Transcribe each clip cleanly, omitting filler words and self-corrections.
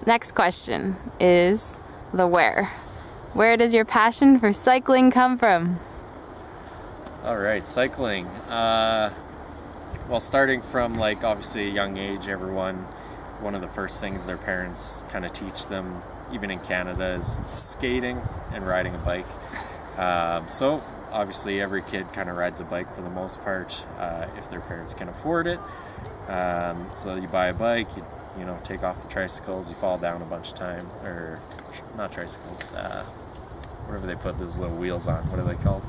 Next question is the where. Where does your passion for cycling come from? All right, cycling. Well, starting from like obviously a young age, one of the first things their parents kind of teach them, even in Canada, is skating and riding a bike. So obviously every kid kind of rides a bike for the most part, if their parents can afford it. So you buy a bike, you know, take off the tricycles, you fall down a bunch of time, or not tricycles, whatever they put those little wheels on. What are they called?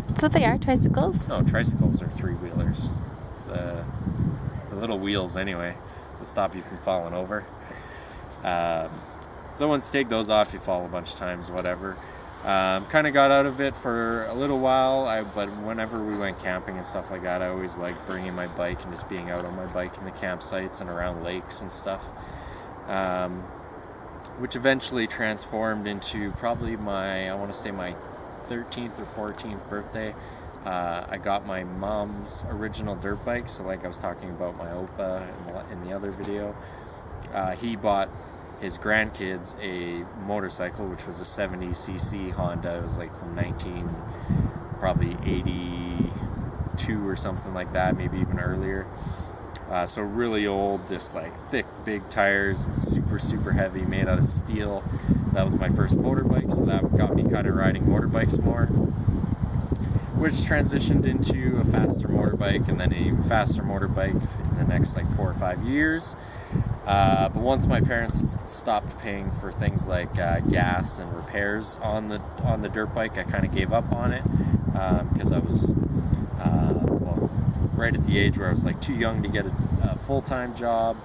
That's what they are, tricycles? No, tricycles are three-wheelers. The little wheels, anyway, that stop you from falling over. So once you take those off, you fall a bunch of times, whatever. Kind of got out of it for a little while, but whenever we went camping and stuff like that, I always liked bringing my bike and just being out on my bike in the campsites and around lakes and stuff. Which eventually transformed into probably my 13th or 14th birthday. I got my mom's original dirt bike, so like I was talking about my Opa in the other video. He bought his grandkids a motorcycle, which was a 70cc Honda. It was like from 1982 or something like that, maybe even earlier. So really old, just like thick, big tires, and super heavy, made out of steel. That was my first motorbike, so that got me kind of riding motorbikes more, which transitioned into a faster motorbike, and then a faster motorbike in the next like 4 or 5 years. But once my parents stopped paying for things like gas and repairs on the dirt bike, I kind of gave up on it, because I was right at the age where I was like too young to get a full-time job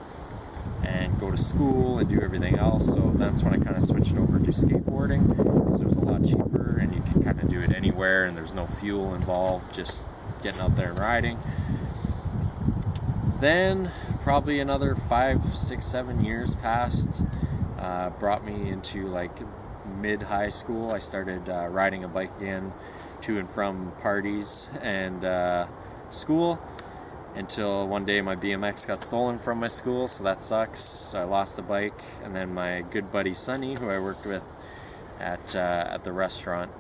and go to school and do everything else. So that's when I kind of switched over to skateboarding, because it was a lot cheaper and you can kind of do it anywhere and there's no fuel involved, just getting out there and riding. Then probably another 5, 6, 7 years passed, brought me into like mid-high school. I started riding a bike again to and from parties and school, until one day my BMX got stolen from my school, so that sucks. So I lost the bike, and then my good buddy Sonny, who I worked with at the restaurant,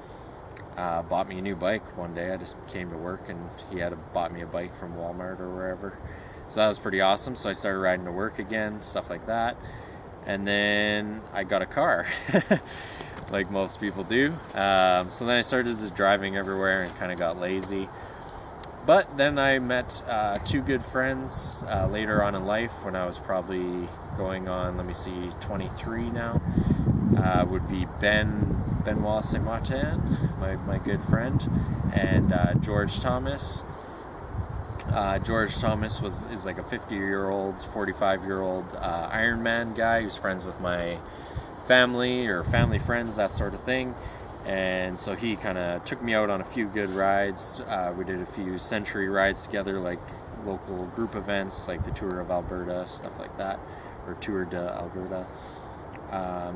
bought me a new bike one day. I just came to work and he had bought me a bike from Walmart or wherever. So that was pretty awesome. So I started riding to work again, stuff like that. And then I got a car, like most people do. So then I started just driving everywhere and kind of got lazy. But then I met 2 good friends later on in life, when I was probably going on, 23 now. Would be Benoit Saint-Martin, my good friend, and George Thomas. George Thomas is like a 50-year-old, 45-year-old Ironman guy who's friends with my family or family friends, that sort of thing. And so he kind of took me out on a few good rides. We did a few century rides together, like local group events, like the Tour of Alberta, stuff like that, or Tour de Alberta.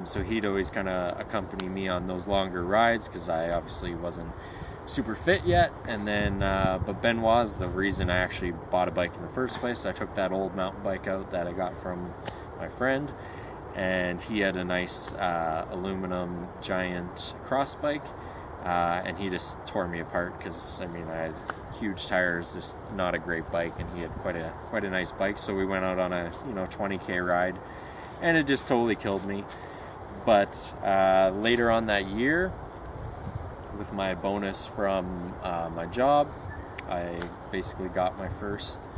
So he'd always kind of accompany me on those longer rides, because I obviously wasn't super fit yet. And then, but Benoit's the reason I actually bought a bike in the first place. I took that old mountain bike out that I got from my friend, and he had a nice aluminum giant cross bike, and he just tore me apart, because I had huge tires, just not a great bike, and he had quite a nice bike. So we went out on a 20k ride, and it just totally killed me. But later on that year, with my bonus from my job, I basically got my first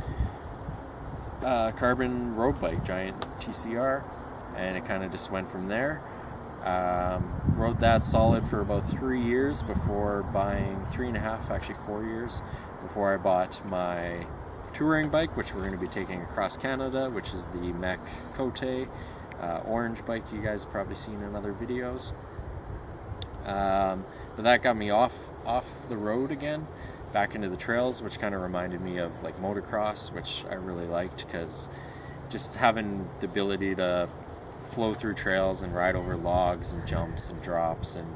carbon road bike, giant TCR. And it kind of just went from there. Rode that solid for about 3 years before buying, 3.5, actually 4 years, before I bought my touring bike, which we're going to be taking across Canada, which is the Mech Cote orange bike you guys probably seen in other videos. But that got me off the road again, back into the trails, which kind of reminded me of like motocross, which I really liked, because just having the ability to flow through trails and ride over logs and jumps and drops and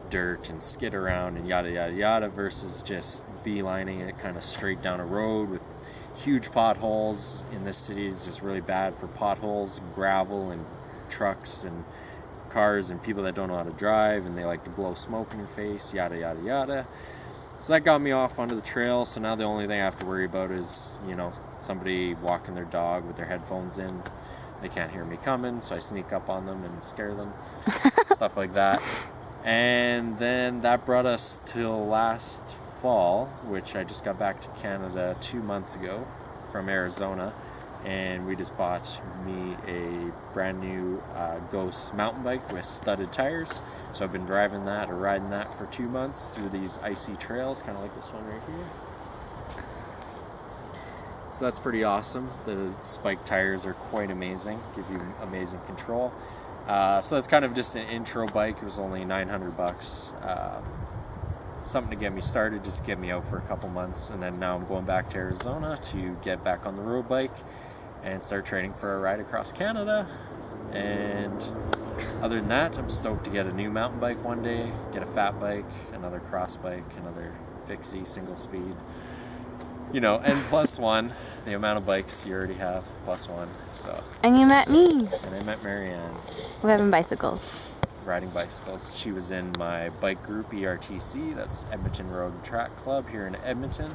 dirt and skid around and yada yada yada, versus just beelining it kind of straight down a road with huge potholes. In this city is just really bad for potholes and gravel and trucks and cars and people that don't know how to drive, and they like to blow smoke in your face, yada yada yada. So that got me off onto the trail. So now the only thing I have to worry about is, somebody walking their dog with their headphones in. They can't hear me coming, so I sneak up on them and scare them, stuff like that. And then that brought us till last fall, which I just got back to Canada 2 months ago from Arizona, and we just bought me a brand new Ghost mountain bike with studded tires. So I've been driving that or riding that for 2 months through these icy trails, kind of like this one right here. So that's pretty awesome. The spiked tires are quite amazing, give you amazing control. So that's kind of just an intro bike. It was only $900. Something to get me started, just to get me out for a couple months, and then now I'm going back to Arizona to get back on the road bike and start training for a ride across Canada. And other than that, I'm stoked to get a new mountain bike one day, get a fat bike, another cross bike, another fixie single speed, and plus one, the amount of bikes you already have, plus one. So. And you met me. And I met Marianne. We're having bicycles. Riding bicycles. She was in my bike group, ERTC, that's Edmonton Road and Track Club here in Edmonton.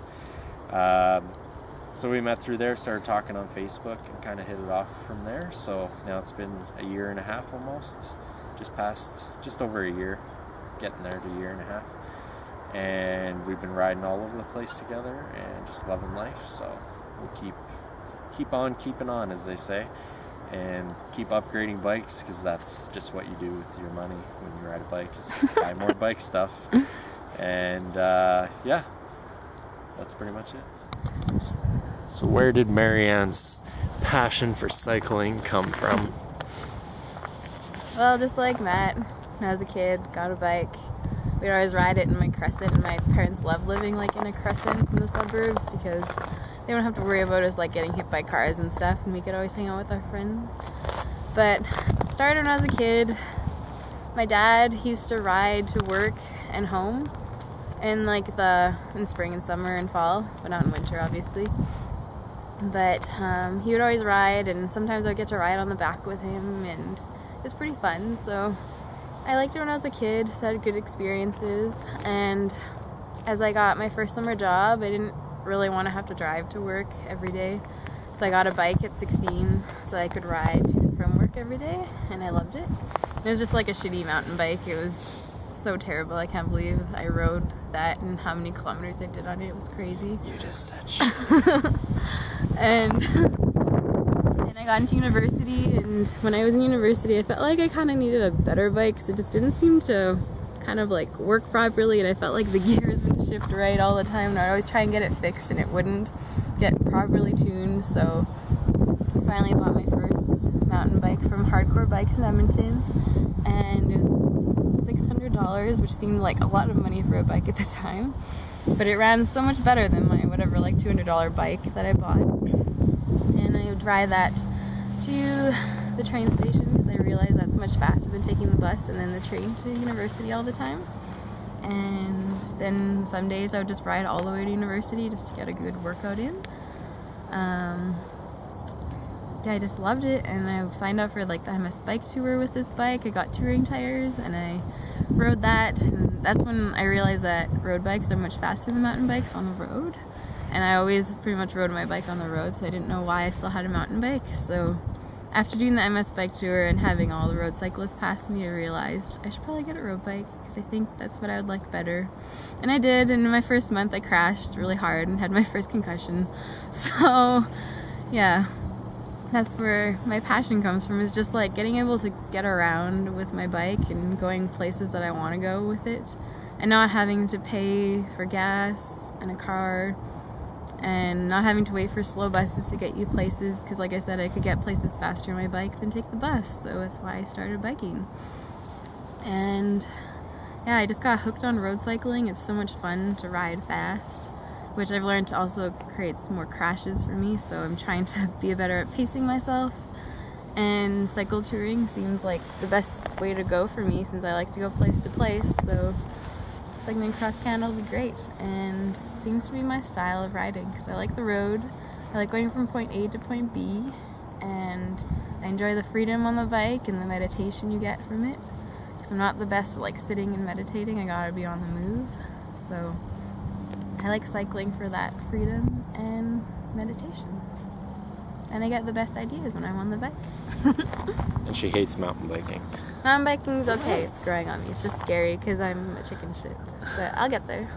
So we met through there, started talking on Facebook, and kind of hit it off from there. So now it's been a year and a half almost, just over a year, getting there to a year and a half. And we've been riding all over the place together and just loving life. So we'll keep on keeping on, as they say. And keep upgrading bikes, because that's just what you do with your money when you ride a bike, is buy more bike stuff. And that's pretty much it. So where did Marianne's passion for cycling come from? Well, just like Matt, when I was a kid, got a bike. We'd always ride it in my crescent, and my parents loved living in a crescent in the suburbs because they don't have to worry about us getting hit by cars and stuff, and we could always hang out with our friends. But started when I was a kid. My dad, he used to ride to work and home in in spring and summer and fall, but not in winter obviously. But he would always ride, and sometimes I'd get to ride on the back with him, and it was pretty fun. So I liked it when I was a kid, so I had good experiences. And as I got my first summer job, I didn't really want to have to drive to work every day, so I got a bike at 16 so I could ride to and from work every day, and I loved it. It was just a shitty mountain bike. It was so terrible. I can't believe I rode that and how many kilometers I did on it. It was crazy. You just said shit. And I got into university, and when I was in university I felt like I kind of needed a better bike because it just didn't seem to kind of work properly, and I felt like the gears wouldn't shift right all the time, and I'd always try and get it fixed and it wouldn't get properly tuned. So I finally bought my first mountain bike from Hardcore Bikes in Edmonton, and it was $600, which seemed like a lot of money for a bike at the time, but it ran so much better than my $200 bike that I bought. And I would ride that to the train station because I realized that's much faster than taking the bus and then the train to university all the time. And then some days I would just ride all the way to university just to get a good workout in. I just loved it, and I signed up for the MS bike tour with this bike. I got touring tires and I rode that, and that's when I realized that road bikes are much faster than mountain bikes on the road. And I always pretty much rode my bike on the road, so I didn't know why I still had a mountain bike. So after doing the MS bike tour and having all the road cyclists pass me, I realized I should probably get a road bike because I think that's what I would like better. And I did, and in my first month I crashed really hard and had my first concussion. So yeah, that's where my passion comes from, is just getting able to get around with my bike and going places that I want to go with it, and not having to pay for gas and a car, and not having to wait for slow buses to get you places, because like I said, I could get places faster on my bike than take the bus. So that's why I started biking. And yeah, I just got hooked on road cycling. It's so much fun to ride fast, which I've learned also creates more crashes for me, so I'm trying to be better at pacing myself. And cycle touring seems like the best way to go for me, since I like to go place to place. So cycling across Canada will be great, and it seems to be my style of riding because I like the road. I like going from point A to point B, and I enjoy the freedom on the bike and the meditation you get from it. Because I'm not the best at like sitting and meditating. I gotta be on the move. So I like cycling for that freedom and meditation. And I get the best ideas when I'm on the bike. And she hates mountain biking. Mountain biking's okay. It's growing on me. It's just scary because I'm a chicken shit. But I'll get there.